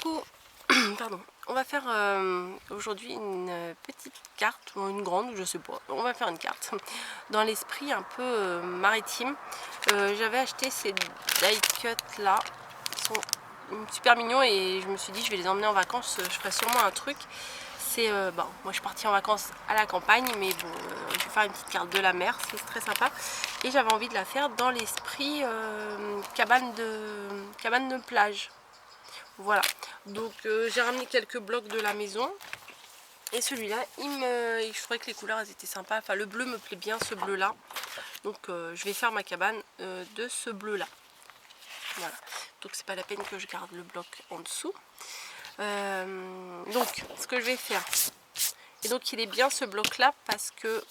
coup, pardon, on va faire aujourd'hui une petite carte, ou une grande, je sais pas, on va faire une carte dans l'esprit un peu maritime. J'avais acheté ces die cuts là, qui sont super mignons, et je me suis dit je vais les emmener en vacances, je ferai sûrement un truc. C'est bon, moi je suis partie en vacances à la campagne, mais bon, je vais faire une petite carte de la mer, c'est très sympa, et j'avais envie de la faire dans l'esprit cabane de plage. Voilà, donc j'ai ramené quelques blocs de la maison, et celui-là, je trouvais que les couleurs elles étaient sympas. Enfin, le bleu me plaît bien, ce bleu là, donc je vais faire ma cabane de ce bleu là. Voilà, donc c'est pas la peine que je garde le bloc en dessous. Donc ce que je vais faire, et donc il est bien ce bloc là, parce que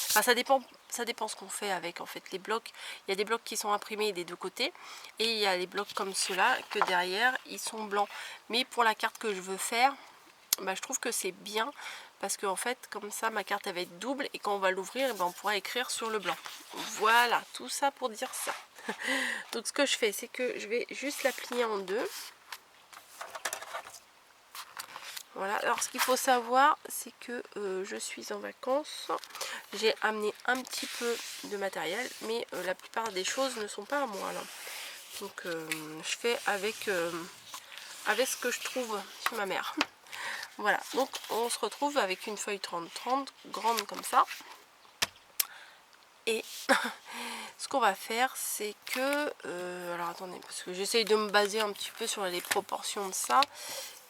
enfin, ça dépend ce qu'on fait avec en fait les blocs. Il y a des blocs qui sont imprimés des deux côtés, et il y a les blocs comme ceux-là que derrière ils sont blancs. Mais pour la carte que je veux faire, bah, je trouve que c'est bien, parce que en fait comme ça ma carte elle va être double, et quand on va l'ouvrir, on pourra écrire sur le blanc. Voilà, tout ça pour dire ça. Donc ce que je fais, c'est que je vais juste la plier en deux. Voilà, alors ce qu'il faut savoir, c'est que je suis en vacances, j'ai amené un petit peu de matériel, mais la plupart des choses ne sont pas à moi là. Donc je fais avec ce que je trouve chez ma mère. Voilà, donc on se retrouve avec une feuille 30-30, grande comme ça. Et ce qu'on va faire, c'est que... alors attendez, parce que j'essaye de me baser un petit peu sur les proportions de ça.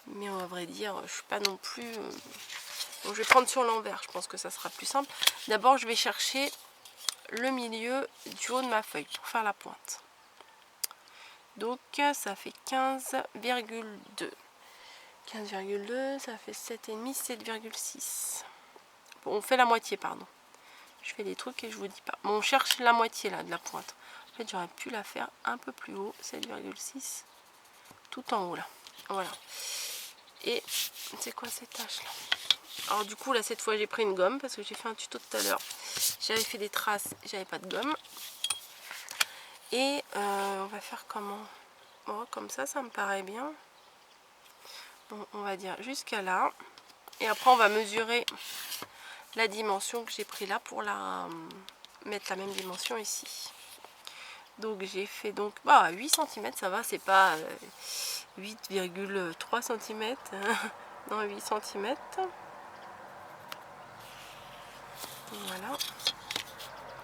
Mais à vrai dire, je suis pas non plus... Donc je vais prendre sur l'envers, je pense que ça sera plus simple. D'abord, je vais chercher le milieu du haut de ma feuille pour faire la pointe. Donc ça fait 15,2. 15,2, ça fait 7,5, 7,6. Bon, on fait la moitié, pardon. Je fais des trucs et je vous dis pas. Bon, on cherche la moitié là de la pointe. En fait, j'aurais pu la faire un peu plus haut, 7,6, tout en haut là. Voilà. Et c'est quoi ces taches là? Alors du coup là, cette fois j'ai pris une gomme, parce que j'ai fait un tuto tout à l'heure. J'avais fait des traces, j'avais pas de gomme. Et on va faire comment? Bon, comme ça me paraît bien. Bon, on va dire jusqu'à là. Et après on va mesurer la dimension que j'ai pris là pour mettre la même dimension ici. Donc j'ai fait donc 8 cm, ça va, c'est pas 8,3 cm, non 8 cm. Voilà.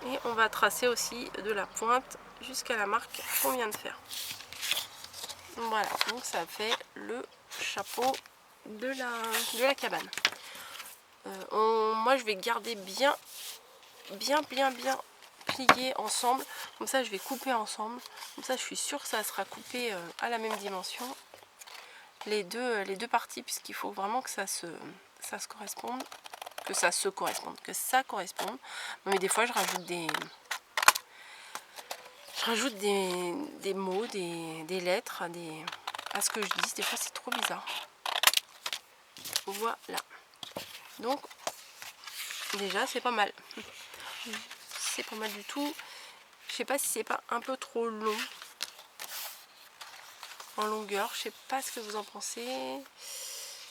Et on va tracer aussi de la pointe jusqu'à la marque qu'on vient de faire. Voilà, donc ça fait le chapeau de la cabane. Moi je vais garder bien plié ensemble, comme ça je vais couper ensemble, comme ça je suis sûre que ça sera coupé à la même dimension, les deux parties, puisqu'il faut vraiment que ça se corresponde, que ça corresponde. Mais des fois je rajoute des mots, des lettres à ce que je dis. Des fois c'est trop bizarre. Voilà, donc déjà c'est pas mal. C'est pas mal du tout. Je sais pas si c'est pas un peu trop long en longueur. Je sais pas ce que vous en pensez.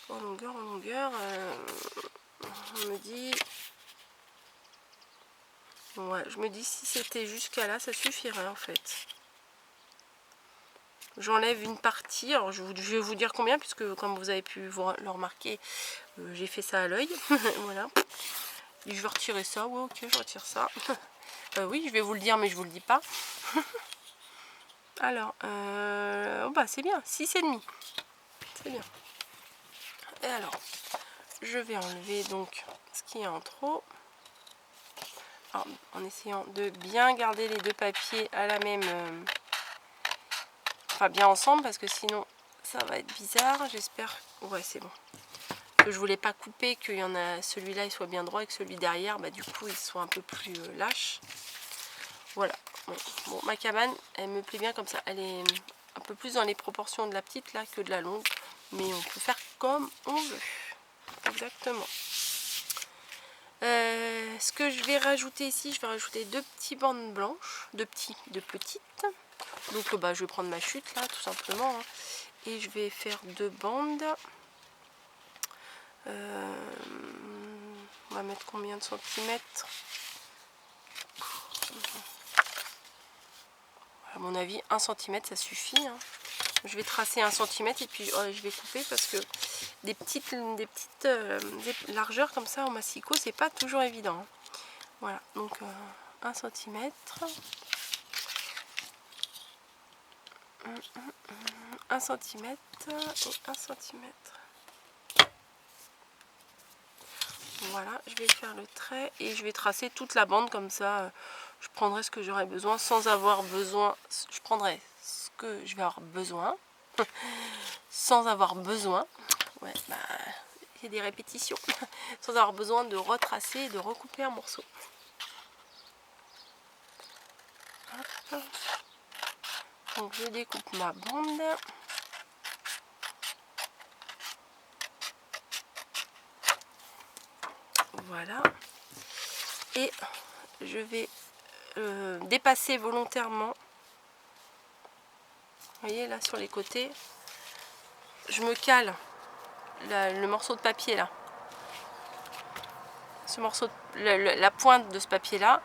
En longueur, on me dit... Ouais, je me dis si c'était jusqu'à là, ça suffirait en fait. J'enlève une partie. Alors je vais vous dire combien, puisque comme vous avez pu le remarquer, j'ai fait ça à l'œil. Voilà. Et je vais retirer ça. Ouais, ok, je retire ça. Oui, je vais vous le dire, mais je vous le dis pas. Alors, c'est bien, 6,5. C'est bien. Et alors, je vais enlever donc ce qui est en trop. Alors, en essayant de bien garder les deux papiers à la même... enfin, bien ensemble, parce que sinon, ça va être bizarre. J'espère... Ouais, c'est bon. Que je voulais pas couper, qu'il y en a... Celui-là, il soit bien droit, et que celui derrière, du coup, il soit un peu plus lâche. Voilà. Bon, ma cabane, elle me plaît bien comme ça. Elle est un peu plus dans les proportions de la petite là que de la longue, mais on peut faire comme on veut. Exactement. Ce que je vais rajouter ici, je vais rajouter deux petites bandes blanches, deux petites. Donc je vais prendre ma chute là, tout simplement, hein. et je vais faire 2 bandes. On va mettre combien de centimètres? À mon avis 1 cm ça suffit, hein. Je vais tracer 1 cm et puis je vais couper parce que des petites largeurs comme ça au massicot c'est pas toujours évident, hein. Voilà, donc 1 cm, 1 cm et 1 cm. Voilà, je vais faire le trait et je vais tracer toute la bande comme ça. Je prendrai ce que j'aurai besoin sans avoir besoin. Je prendrai ce que je vais avoir besoin sans avoir besoin. Ouais, bah, il y a des répétitions. Sans avoir besoin de retracer et de recouper un morceau. Hop. Donc je découpe ma bande. Voilà. Et je vais dépasser volontairement. Vous voyez là sur les côtés. Je me cale le morceau de papier là. Ce morceau, la pointe de ce papier là,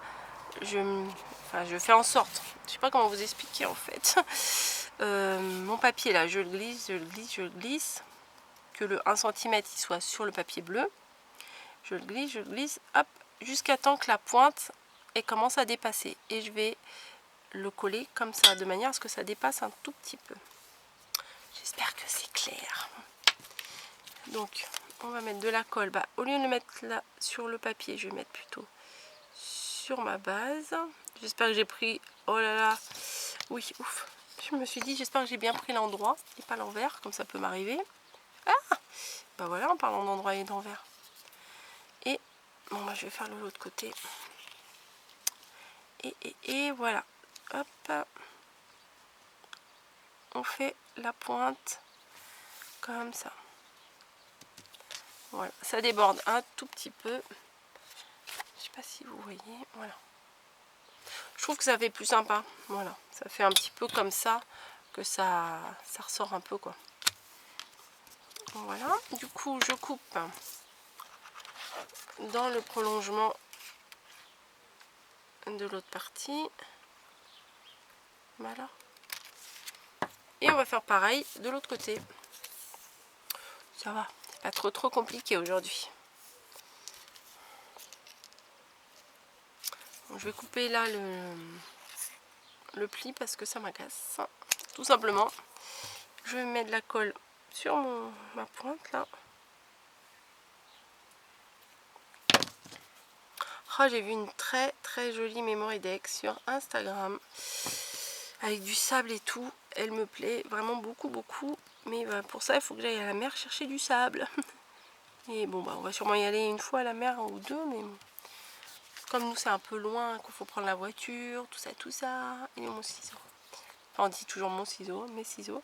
je fais en sorte, je sais pas comment vous expliquer en fait. Mon papier là, je le glisse, je le glisse, je le glisse, que le 1 cm il soit sur le papier bleu. Je le glisse, hop, jusqu'à temps que la pointe commence à dépasser. Et je vais le coller comme ça, de manière à ce que ça dépasse un tout petit peu. J'espère que c'est clair. Donc, on va mettre de la colle. Bah, au lieu de le mettre là sur le papier, je vais mettre plutôt sur ma base. J'espère que j'ai pris... Oh là là. Oui, ouf. Je me suis dit, j'espère que j'ai bien pris l'endroit et pas l'envers, comme ça peut m'arriver. Ah, bah voilà, en parlant d'endroit et d'envers. Et, bon, bah, je vais faire de l'autre côté. Et voilà. Hop. On fait la pointe comme ça. Voilà, ça déborde un tout petit peu. Je sais pas si vous voyez, voilà. Je trouve que ça fait plus sympa, voilà. Ça fait un petit peu comme ça, que ça ressort un peu, quoi. Voilà, du coup, je coupe dans le prolongement de l'autre partie. Voilà. Et on va faire pareil de l'autre côté. Ça va, c'est pas trop compliqué aujourd'hui. Bon, je vais couper là le pli parce que ça m'agace. Tout simplement. Je vais mettre de la colle sur ma pointe là. Oh, j'ai vu une très jolie Memory Deck sur Instagram avec du sable et tout. Elle me plaît vraiment beaucoup. Mais bah, pour ça, il faut que j'aille à la mer chercher du sable. Et bon, bah, on va sûrement y aller une fois à la mer ou deux. Mais comme nous, c'est un peu loin, qu'il faut prendre la voiture, tout ça. Et mon ciseau. Enfin, on dit toujours mon ciseau, mes ciseaux.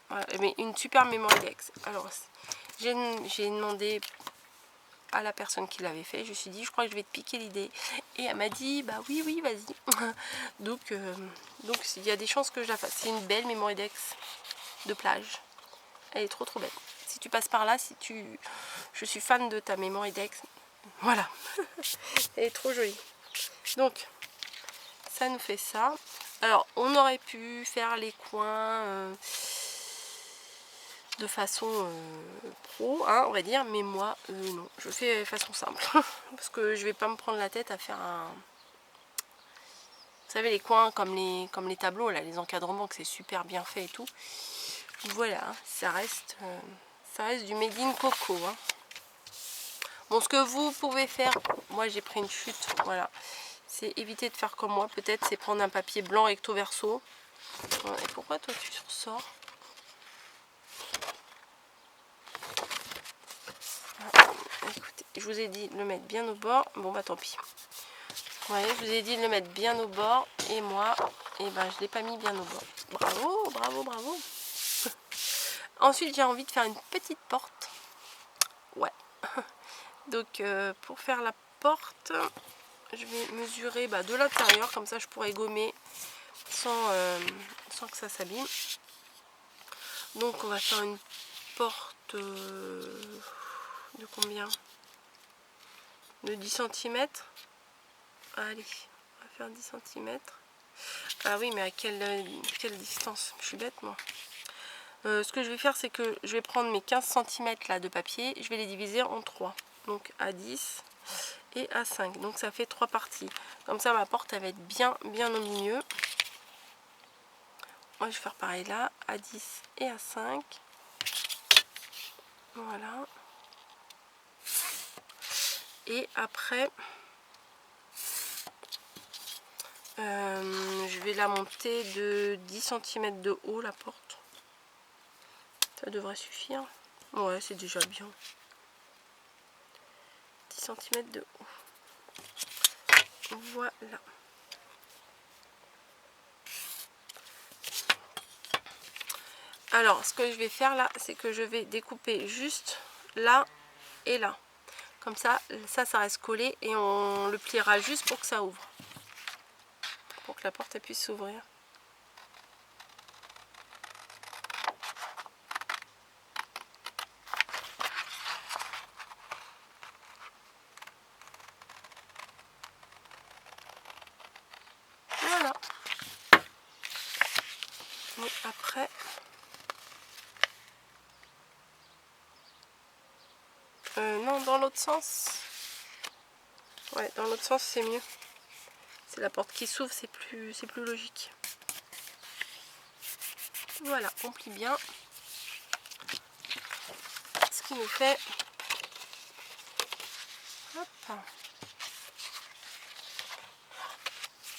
Voilà. Mais une super Memory Deck. Alors, j'ai demandé à la personne qui l'avait fait, je me suis dit je crois que je vais te piquer l'idée et elle m'a dit bah oui vas-y. donc il y a des chances que je la fasse. C'est une belle Memory Deck de plage, elle est trop belle. Si tu passes par là, je suis fan de ta Memory Deck, voilà. Elle est trop jolie. Donc ça nous fait ça. Alors on aurait pu faire les coins de façon pro, hein, on va dire, mais moi non, je fais façon simple parce que je vais pas me prendre la tête à faire un, vous savez, les coins comme les tableaux là, les encadrements, que c'est super bien fait et tout. Voilà, ça reste du made in coco, hein. Bon, ce que vous pouvez faire, moi j'ai pris une chute, voilà, c'est éviter de faire comme moi, peut-être c'est prendre un papier blanc recto verso. Et pourquoi toi tu ressors? Écoutez, je vous ai dit de le mettre bien au bord. Bon bah tant pis. Vous voyez, je vous ai dit de le mettre bien au bord. Et moi, et ben, je ne l'ai pas mis bien au bord. Bravo. Ensuite, j'ai envie de faire une petite porte. Ouais. Donc, pour faire la porte, je vais mesurer de l'intérieur. Comme ça, je pourrais gommer sans que ça s'abîme. Donc on va faire une porte de combien? De 10 cm. Allez, on va faire 10 cm. Ah oui, mais à quelle distance? Je suis bête moi. Ce que je vais faire, c'est que je vais prendre mes 15 cm là de papier, je vais les diviser en 3. Donc à 10 et à 5. Donc ça fait 3 parties. Comme ça, ma porte, elle va être bien au milieu. Moi, je vais faire pareil là, à 10 et à 5. Voilà. Et après, je vais la monter de 10 cm de haut, la porte. Ça devrait suffire. Ouais, c'est déjà bien. 10 cm de haut. Voilà. Alors, ce que je vais faire là, c'est que je vais découper juste là et là. Comme ça reste collé et on le pliera juste pour que ça ouvre. Pour que la porte elle puisse s'ouvrir. Voilà. Et après, non, dans l'autre sens. Ouais, dans l'autre sens c'est mieux. C'est la porte qui s'ouvre, c'est plus logique. Voilà, on plie bien. Ce qui nous fait, hop,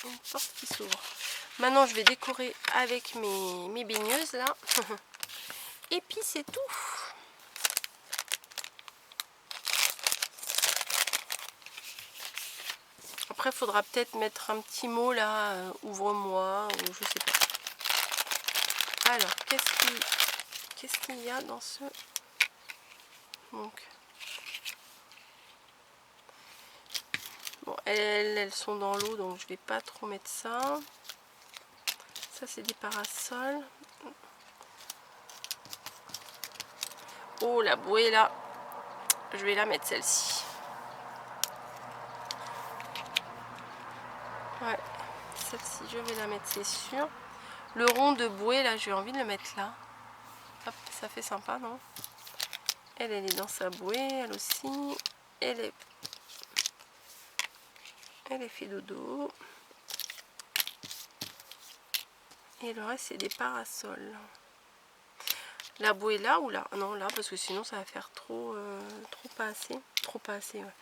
une porte qui s'ouvre. Maintenant, je vais décorer avec mes baigneuses là. Et puis c'est tout. Après, il faudra peut-être mettre un petit mot là, ouvre-moi, ou je sais pas. Alors, qu'est-ce qu'il y a dans ce... Donc, bon, elles sont dans l'eau, donc je vais pas trop mettre ça. Ça, c'est des parasols. Oh, la bouée là, je vais la mettre celle-ci. Ouais, celle-ci, je vais la mettre, c'est sûr. Le rond de bouée là, j'ai envie de le mettre là. Hop, ça fait sympa, non? Elle est dans sa bouée, elle aussi. Elle est fait dodo. Et le reste, c'est des parasols. La bouée là ou là? Non, là, parce que sinon ça va faire trop pas assez. Trop pas assez, ouais.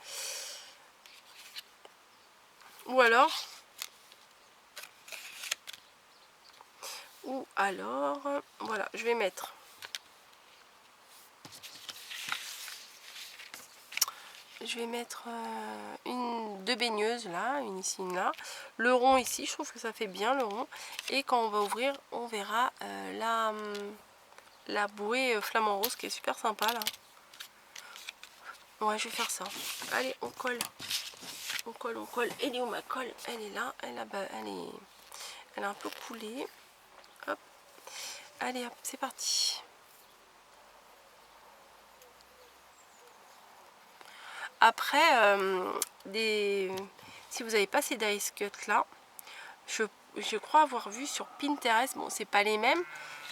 Ou alors, voilà, je vais mettre deux baigneuses là, une ici, une là. Le rond ici, je trouve que ça fait bien le rond. Et quand on va ouvrir, on verra la bouée flamant rose qui est super sympa là. Ouais, je vais faire ça. Allez, on colle. On colle, on colle. Elle est où ma colle? Elle est là. Elle est un peu coulée. Hop. Allez, hop, c'est parti. Après, si vous n'avez pas ces dice cut là, je crois avoir vu sur Pinterest, bon c'est pas les mêmes,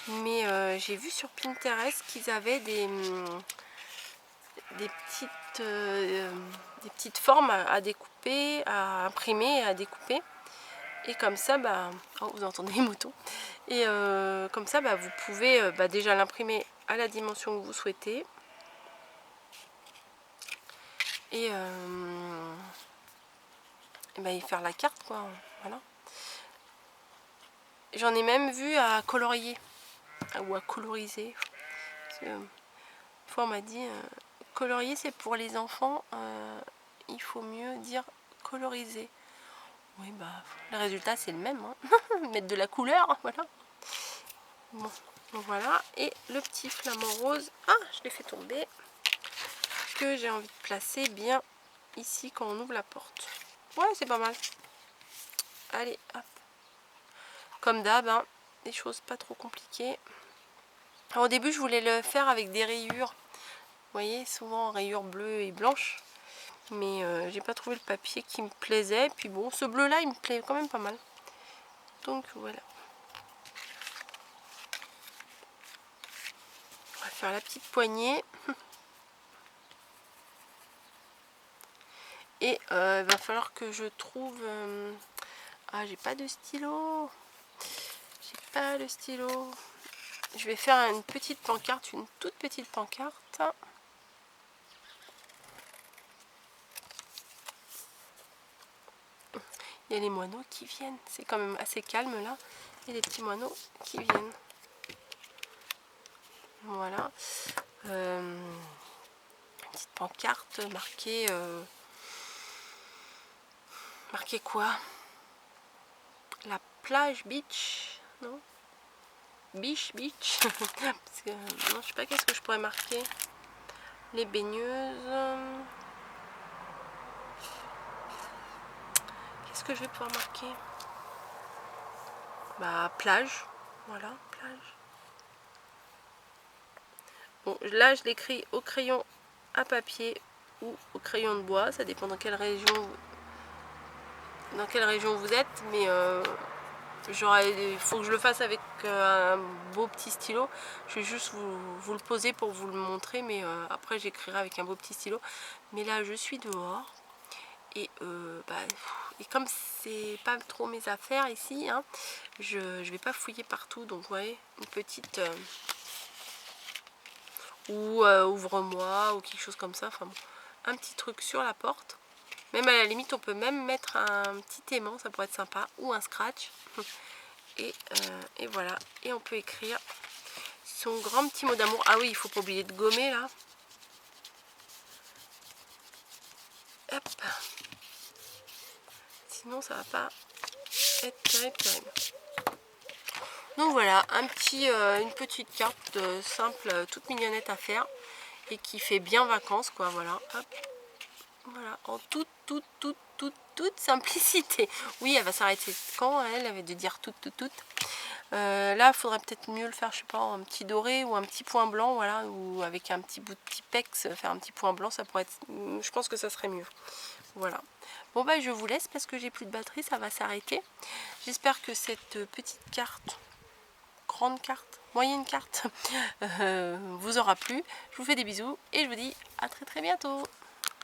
mais j'ai vu sur Pinterest qu'ils avaient des petites formes à découper, à imprimer, à découper. Et comme ça, bah, oh, vous entendez les moutons. Et comme ça, bah, vous pouvez déjà l'imprimer à la dimension que vous souhaitez. Et y faire la carte, quoi. Voilà. J'en ai même vu à colorier ou à coloriser. Parce que, une fois on m'a dit colorier c'est pour les enfants, il faut mieux dire coloriser. Oui, bah le résultat c'est le même, hein. Mettre de la couleur, voilà. Bon, donc voilà. Et le petit flamant rose, je l'ai fait tomber, que j'ai envie de placer bien ici quand on ouvre la porte. Ouais, c'est pas mal. Allez, hop. comme d'hab, hein, des choses pas trop compliquées. Alors, au début je voulais le faire avec des rayures, vous voyez, souvent rayures bleues et blanches, mais j'ai pas trouvé le papier qui me plaisait. Puis bon, ce bleu là il me plaît quand même pas mal, donc voilà. On va faire la petite poignée. Et il va falloir que je trouve... Ah, j'ai pas de stylo. J'ai pas le stylo. Je vais faire une petite pancarte, une toute petite pancarte. Il y a les moineaux qui viennent. C'est quand même assez calme là. Il y a des petits moineaux qui viennent. Voilà. Petite pancarte marquée... marquée quoi? La plage beach, non? Beach. Parce que, non, je sais pas qu'est-ce que je pourrais marquer. Les baigneuses. Qu'est-ce que je vais pouvoir marquer? Bah, plage. Voilà, plage. Bon, là, je l'écris au crayon à papier ou au crayon de bois. Ça dépend dans quelle région vous êtes. Mais il faut que je le fasse avec un beau petit stylo. Je vais juste vous le poser pour vous le montrer, mais après j'écrirai avec un beau petit stylo. Mais là je suis dehors et, et comme c'est pas trop mes affaires ici, hein, je vais pas fouiller partout. Donc vous voyez, une petite ouvre-moi ou quelque chose comme ça, enfin bon, un petit truc sur la porte. Même à la limite on peut même mettre un petit aimant, ça pourrait être sympa, ou un scratch. Et voilà, et on peut écrire son grand petit mot d'amour. Ah oui, il faut pas oublier de gommer là. Hop. Sinon ça va pas être terrible. Donc voilà, une petite carte simple, toute mignonnette à faire et qui fait bien vacances quoi. Voilà, hop. Voilà, en toute simplicité. Oui, elle va s'arrêter quand elle avait de dire toute. Là, il faudrait peut-être mieux le faire, je sais pas, un petit doré ou un petit point blanc, voilà, ou avec un petit bout de Tipex, faire un petit point blanc, ça pourrait être, je pense que ça serait mieux. Voilà. Bon bah je vous laisse parce que j'ai plus de batterie, ça va s'arrêter. J'espère que cette petite carte, grande carte, moyenne carte, vous aura plu. Je vous fais des bisous et je vous dis à très bientôt.